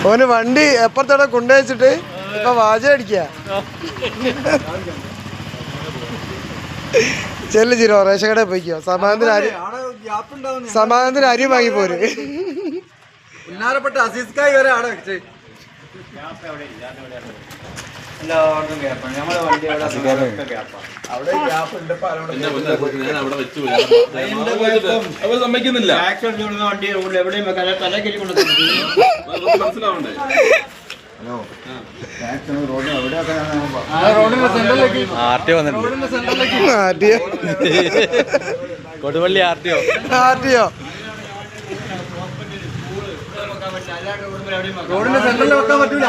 ഓന് വണ്ടി എപ്പുറത്തോടെ കൊണ്ടുവച്ചിട്ട് ഇപ്പൊ വാചകം അടിക്ക. ചെല്ലു ചിരോ റേഷൻ കടയിൽ പോയിക്കോ. സമാധാനത്തിന് അരി വാങ്ങി പോര്. ഉന്നാരപ്പെട്ട അസീസ്കായി വരെ ആടെ വെച്ച് എല്ലാവർക്കും ഗ്യാപ്പാണ്. നമ്മളെ വണ്ടി അവിടെ സമ്മതിക്കുന്നില്ല. വണ്ടി റോഡിൽ എവിടെയും തലക്കരി കൊണ്ട് മനസ്സിലാവണ്ടേ. കൊടുവള്ളി ആർട്ടിയോ റോഡിന്റെ സെന്ററിൽ വെക്കാൻ പറ്റൂല.